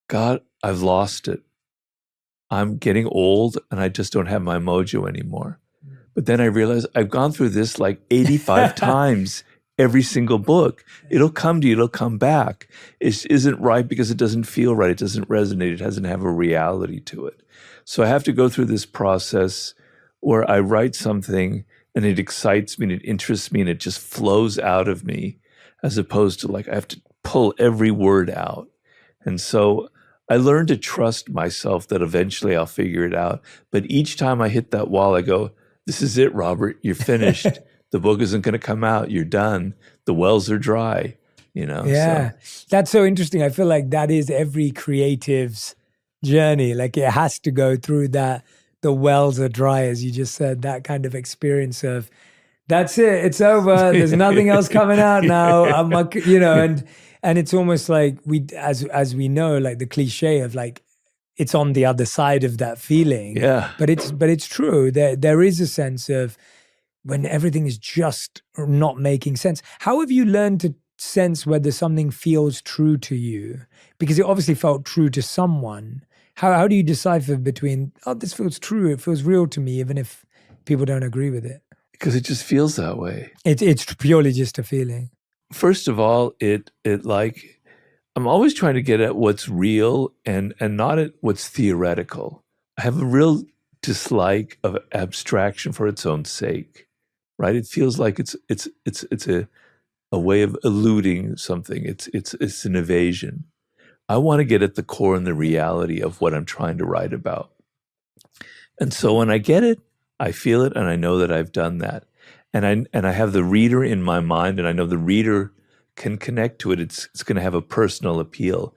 God, I've lost it. I'm getting old and I just don't have my mojo anymore. But then I realized I've gone through this like 85 times every single book. It'll come to you, it'll come back. It isn't right because it doesn't feel right. It doesn't resonate. It doesn't have a reality to it. So I have to go through this process where I write something and it excites me and it interests me and it just flows out of me, as opposed to like I have to pull every word out. And so I learned to trust myself that eventually I'll figure it out. But each time I hit that wall, I go, this is it, Robert. You're finished. The book isn't going to come out. You're done. The wells are dry, you know? Yeah. So. That's so interesting. I feel like that is every creative's journey. Like it has to go through that, the wells are dry, as you just said, that kind of experience of, that's it, it's over. There's nothing else coming out now. And it's almost like as we know, like the cliche of like, it's on the other side of that feeling. Yeah. But it's true. There is a sense of when everything is just not making sense. How have you learned to sense whether something feels true to you? Because it obviously felt true to someone. How do you decipher between, oh, this feels true, it feels real to me, even if people don't agree with it? Because it just feels that way. It's purely just a feeling. First of all, it like, I'm always trying to get at what's real and not at what's theoretical. I have a real dislike of abstraction for its own sake, right? It feels like it's a way of eluding something. It's an evasion. I want to get at the core and the reality of what I'm trying to write about. And so when I get it, I feel it, and I know that I've done that. And I have the reader in my mind, and I know the reader can connect to it. It's going to have a personal appeal.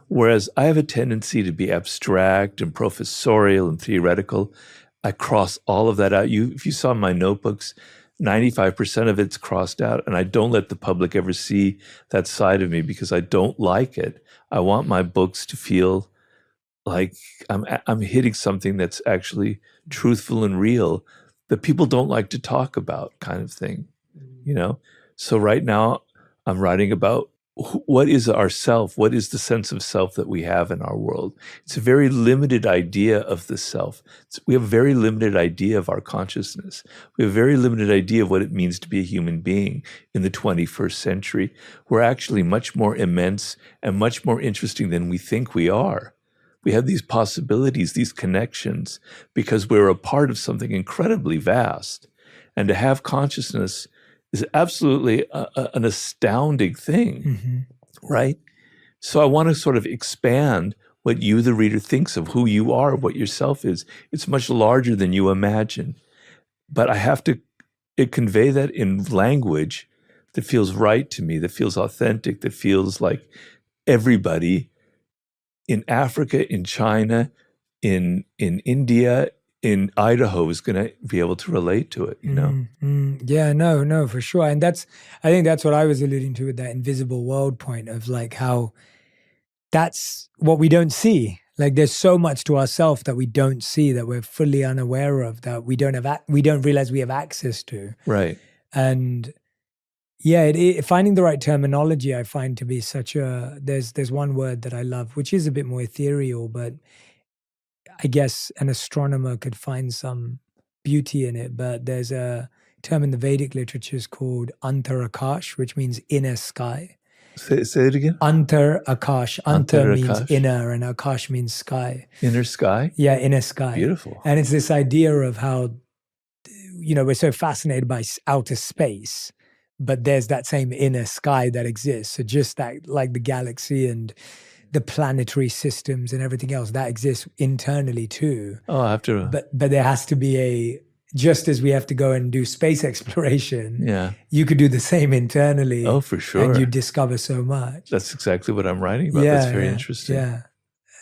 Whereas I have a tendency to be abstract and professorial and theoretical. I cross all of that out. If you saw my notebooks, 95% of it's crossed out, and I don't let the public ever see that side of me because I don't like it. I want my books to feel like I'm hitting something that's actually truthful and real that people don't like to talk about, kind of thing, you know? So right now I'm writing about what is our self? What is the sense of self that we have in our world? It's a very limited idea of the self. We have a very limited idea of our consciousness. We have a very limited idea of what it means to be a human being in the 21st century. We're actually much more immense and much more interesting than we think we are. We have these possibilities, these connections, because we're a part of something incredibly vast. And to have consciousness is absolutely an astounding thing, right? So I want to sort of expand what you, the reader, thinks of who you are, what your self is. It's much larger than you imagine. But I have to convey that in language that feels right to me, that feels authentic, that feels like everybody in Africa, in China, in India, in Idaho is going to be able to relate to it, you know? Yeah, no, for sure. And I think that's what I was alluding to with that invisible world point of like how that's what we don't see. Like there's so much to ourselves that we don't see, that we're fully unaware of, that we don't realize we have access to. Right. And yeah, finding the right terminology, I find to be such a, there's one word that I love, which is a bit more ethereal, but I guess an astronomer could find some beauty in it. But there's a term in the Vedic literatures called Antarakash, which means inner sky. Say it again. Antarakash. Antar means inner, and Akash means sky. Inner sky? Yeah, inner sky. Beautiful. And it's this idea of how, you know, we're so fascinated by outer space, but there's that same inner sky that exists. So just that, like the galaxy and the planetary systems and everything else that exists internally too. Oh, I have to. But there has to be just as we have to go and do space exploration, yeah, you could do the same internally. Oh, for sure. And you discover so much. That's exactly what I'm writing about. Yeah, that's very interesting. Yeah.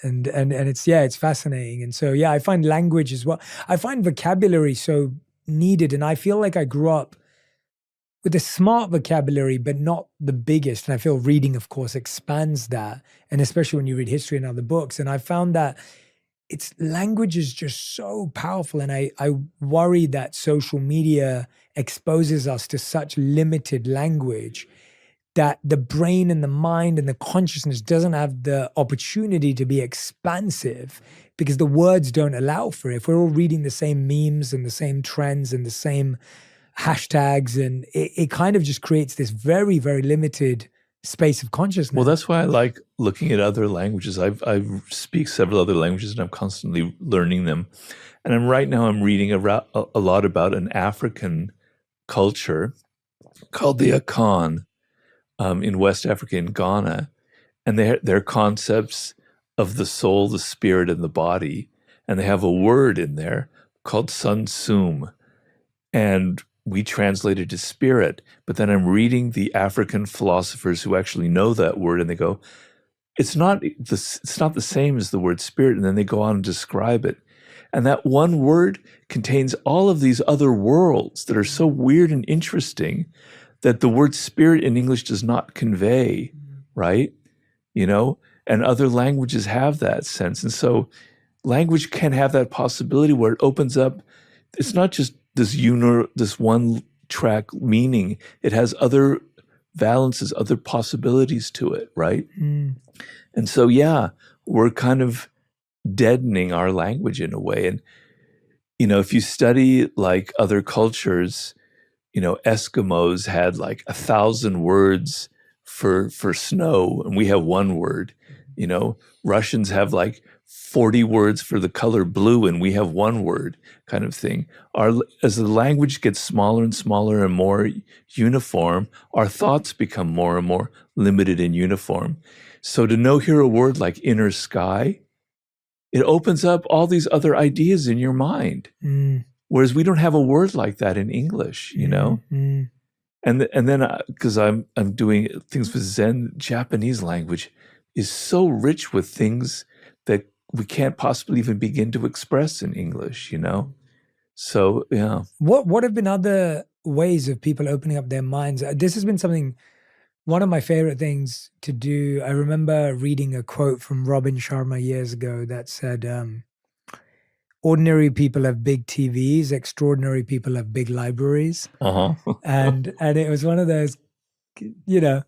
And it's fascinating. And so, yeah, I find language as well. I find vocabulary so needed. And I feel like I grew up with a smart vocabulary, but not the biggest. And I feel reading, of course, expands that. And especially when you read history and other books. And I found that language is just so powerful. And I worry that social media exposes us to such limited language that the brain and the mind and the consciousness doesn't have the opportunity to be expansive because the words don't allow for it. If we're all reading the same memes and the same trends and the same hashtags, and it kind of just creates this very, very limited space of consciousness. Well, that's why I like looking at other languages. I speak several other languages, and I'm constantly learning them. And right now I'm reading a lot about an African culture called the Akan in West Africa, in Ghana, and their concepts of the soul, the spirit, and the body. And they have a word in there called Sun Sum, and we translate it to spirit. But then I'm reading the African philosophers who actually know that word, and they go, it's not the same as the word spirit. And then they go on and describe it. And that one word contains all of these other worlds that are so weird and interesting that the word spirit in English does not convey, right? You know, and other languages have that sense. And so language can have that possibility where it opens up. It's not just this one track meaning. It has other valences, other possibilities to it, right? And so, yeah, we're kind of deadening our language in a way. And, you know, if you study like other cultures, you know, Eskimos had like 1,000 words for snow, and we have one word. You know, Russians have like 40 words for the color blue, and we have one word, kind of thing. As the language gets smaller and smaller and more uniform, our thoughts become more and more limited and uniform. So to hear a word like inner sky, it opens up all these other ideas in your mind. Whereas we don't have a word like that in English, you know? And then because I'm doing things with Zen, Japanese language is so rich with things that we can't possibly even begin to express in English, you know? So, yeah. What have been other ways of people opening up their minds? This has been one of my favorite things to do. I remember reading a quote from Robin Sharma years ago that said, ordinary people have big TVs, extraordinary people have big libraries. And it was one of those, you know,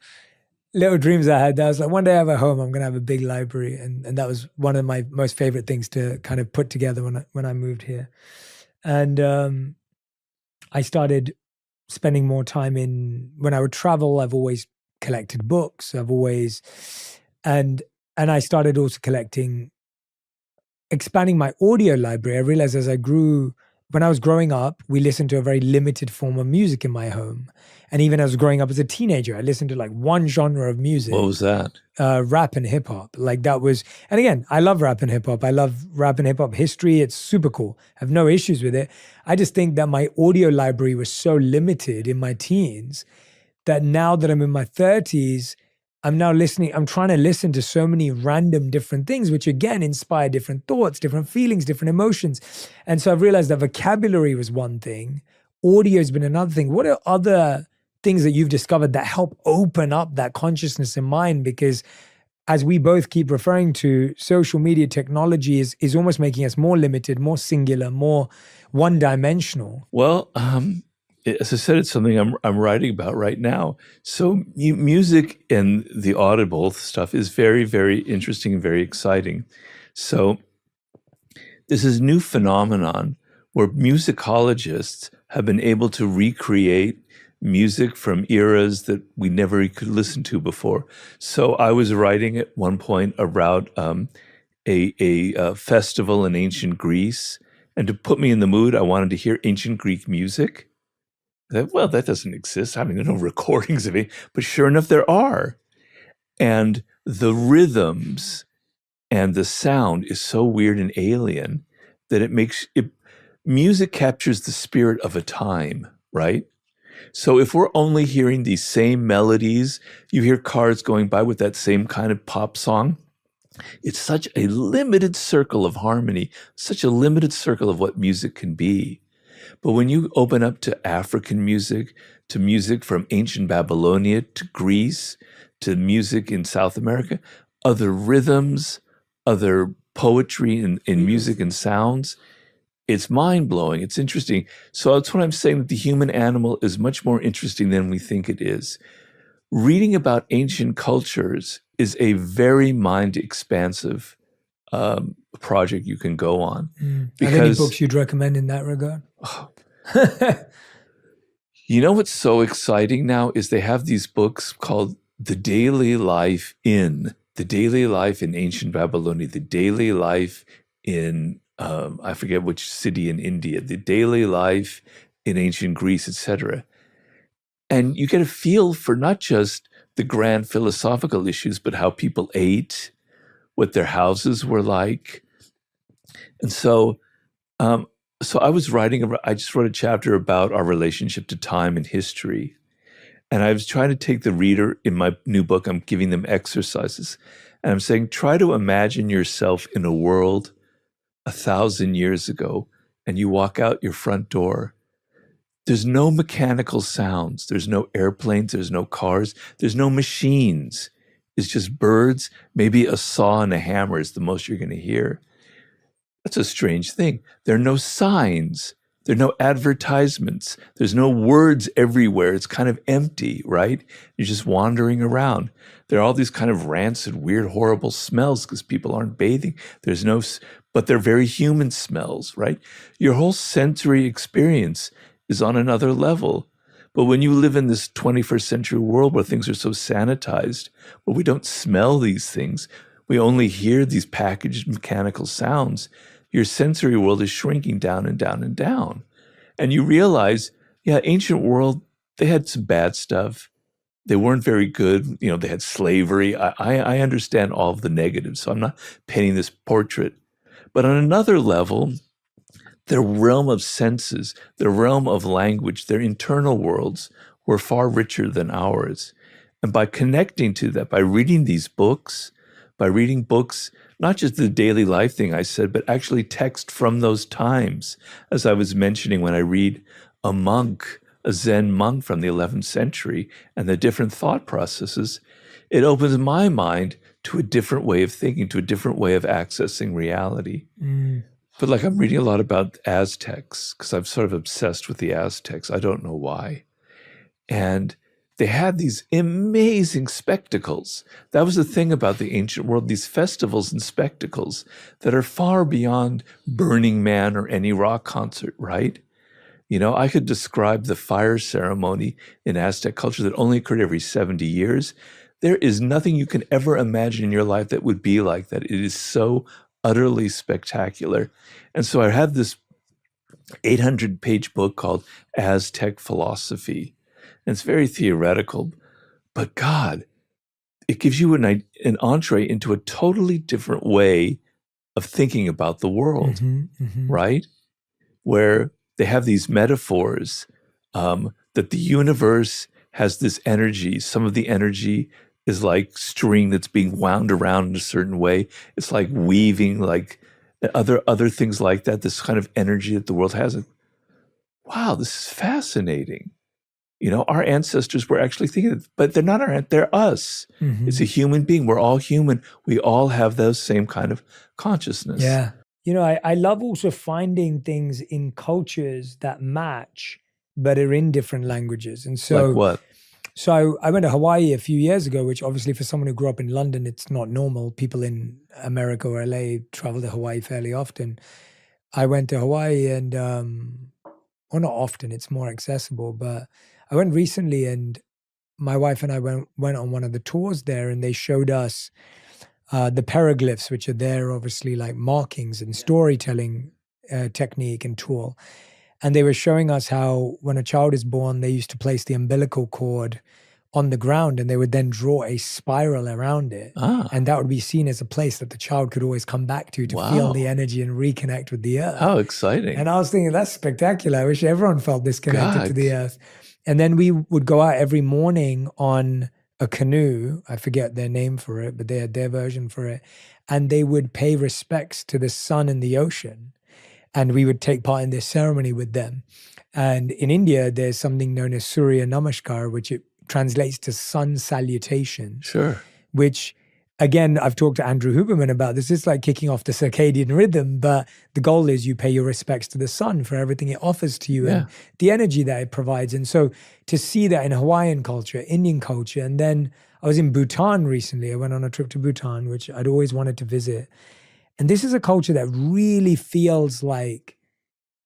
little dreams I had. That I was like, one day I have a home, I'm going to have a big library. And that was one of my most favorite things to kind of put together when I moved here. And I started spending more time when I would travel, I've always collected books. And I started also expanding my audio library. I realized when I was growing up, we listened to a very limited form of music in my home. And even as I was growing up as a teenager, I listened to like one genre of music. What was that? Rap and hip hop. Like that was, and again, I love rap and hip hop. I love rap and hip hop history. It's super cool. I have no issues with it. I just think that my audio library was so limited in my teens that now that I'm in my 30s, I'm trying to listen to so many random different things, which again inspire different thoughts, different feelings, different emotions. And so I've realized that vocabulary was one thing. Audio has been another thing. What are other things that you've discovered that help open up that consciousness and mind? Because as we both keep referring to, social media technology is almost making us more limited, more singular, more one-dimensional. Well, as I said, it's something I'm writing about right now. So music and the audible stuff is very, very interesting and very exciting. So there's this new phenomenon where musicologists have been able to recreate music from eras that we never could listen to before. So I was writing at one point about a festival in ancient Greece, and to put me in the mood, I wanted to hear ancient Greek music. Well, that doesn't exist. I mean, there are no recordings of it, but sure enough, there are. And the rhythms and the sound is so weird and alien that music captures the spirit of a time, right? So if we're only hearing these same melodies, you hear cars going by with that same kind of pop song, it's such a limited circle of harmony, such a limited circle of what music can be. But when you open up to African music, to music from ancient Babylonia, to Greece, to music in South America, other rhythms, other poetry in music and sounds, it's mind-blowing. It's interesting. So that's what I'm saying, that the human animal is much more interesting than we think it is. Reading about ancient cultures is a very mind-expansive project you can go on. Are there any books you'd recommend in that regard? You know what's so exciting now is they have these books called The Daily Life in Ancient Babylonia, The Daily Life in I forget which city in India, The Daily Life in Ancient Greece, etc. And you get a feel for not just the grand philosophical issues, but how people ate, what their houses were like. And um, so I just wrote a chapter about our relationship to time and history. And I was trying to take the reader in my new book, I'm giving them exercises. And I'm saying, try to imagine yourself in a world 1,000 years ago, and you walk out your front door. There's no mechanical sounds. There's no airplanes. There's no cars. There's no machines. It's just birds. Maybe a saw and a hammer is the most you're going to hear. That's a strange thing. There are no signs. There are no advertisements. There's no words everywhere. It's kind of empty, right? You're just wandering around. There are all these kind of rancid, weird, horrible smells because people aren't bathing. But they're very human smells, right? Your whole sensory experience is on another level. But when you live in this 21st century world where things are so sanitized, where we don't smell these things, we only hear these packaged mechanical sounds, your sensory world is shrinking down and down and down. And you realize, yeah, ancient world, they had some bad stuff. They weren't very good. They had slavery. I understand all of the negatives, so I'm not painting this portrait. But on another level, their realm of senses, their realm of language, their internal worlds were far richer than ours. And by connecting to that, by reading these books, not just the daily life thing I said, but actually text from those times, as I was mentioning when I read a Zen monk from the 11th century, and the different thought processes, it opens my mind to a different way of thinking, to a different way of accessing reality. But like I'm reading a lot about Aztecs because I'm sort of obsessed with the Aztecs. I don't know why. And they had these amazing spectacles. That was the thing about the ancient world, these festivals and spectacles that are far beyond Burning Man or any rock concert, right? I could describe the fire ceremony in Aztec culture that only occurred every 70 years. There is nothing you can ever imagine in your life that would be like that. It is so utterly spectacular. And so I have this 800-page book called Aztec Philosophy. And it's very theoretical, but God, it gives you an entree into a totally different way of thinking about the world, right? Where they have these metaphors that the universe has this energy. Some of the energy is like string that's being wound around in a certain way. It's like weaving, like other things like that, this kind of energy that the world has. Wow, this is fascinating. Our ancestors were actually thinking, but they're not they're us. It's a human being. We're all human. We all have those same kind of consciousness. Yeah. I love also finding things in cultures that match, but are in different languages. And so, like what? So I went to Hawaii a few years ago, which obviously for someone who grew up in London, it's not normal. People in America or LA travel to Hawaii fairly often. I went to Hawaii and, well, not often, it's more accessible, but I went recently and my wife and I went on one of the tours there and they showed us the petroglyphs, which are there obviously like markings and storytelling technique and tool. And they were showing us how when a child is born, they used to place the umbilical cord on the ground and they would then draw a spiral around it. And that would be seen as a place that the child could always come back to feel the energy and reconnect with the earth. How exciting. And I was thinking, that's spectacular. I wish everyone felt this connected to the earth. And then we would go out every morning on a canoe. I forget their name for it, but they had their version for it. And they would pay respects to the sun and the ocean. And we would take part in this ceremony with them. And in India, there's something known as Surya Namaskar, which it translates to sun salutation. Sure. Which, again, I've talked to Andrew Huberman about this. It's like kicking off the circadian rhythm, but the goal is you pay your respects to the sun for everything it offers to you and the energy that it provides. And so to see that in Hawaiian culture, Indian culture, and then I was in Bhutan recently. I went on a trip to Bhutan, which I'd always wanted to visit. And this is a culture that really feels like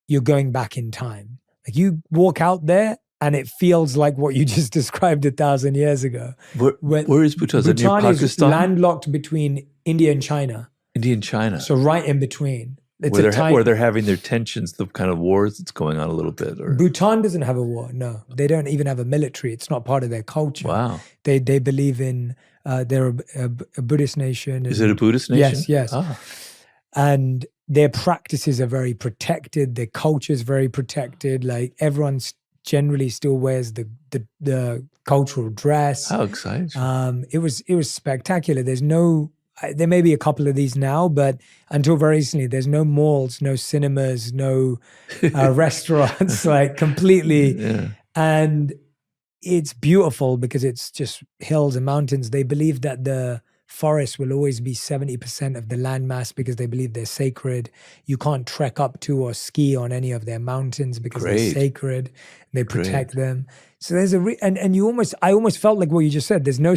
you're going back in time. Like you walk out there and it feels like what you just described 1,000 years ago. Where is Bhutan? Is it near Bhutan is Pakistan? landlocked between India and China. India and China. So right in between. It's where they're having their tensions, the kind of wars that's going on a little bit. Or Bhutan doesn't have a war. No, they don't even have a military. It's not part of their culture. Wow. They believe in they're a Buddhist nation. Is it a Buddhist nation? Yes. Ah. And their practices are very protected. Their culture is very protected. Like everyone generally still wears the cultural dress. How exciting! It was spectacular. There may be a couple of these now, but until very recently, there's no malls, no cinemas, no restaurants, like completely. Yeah. And it's beautiful because it's just hills and mountains. They believe that the forest will always be 70% of the landmass because they believe they're sacred. You can't trek up to or ski on any of their mountains because they're sacred. They protect them. So there's I almost felt like what you just said. There's no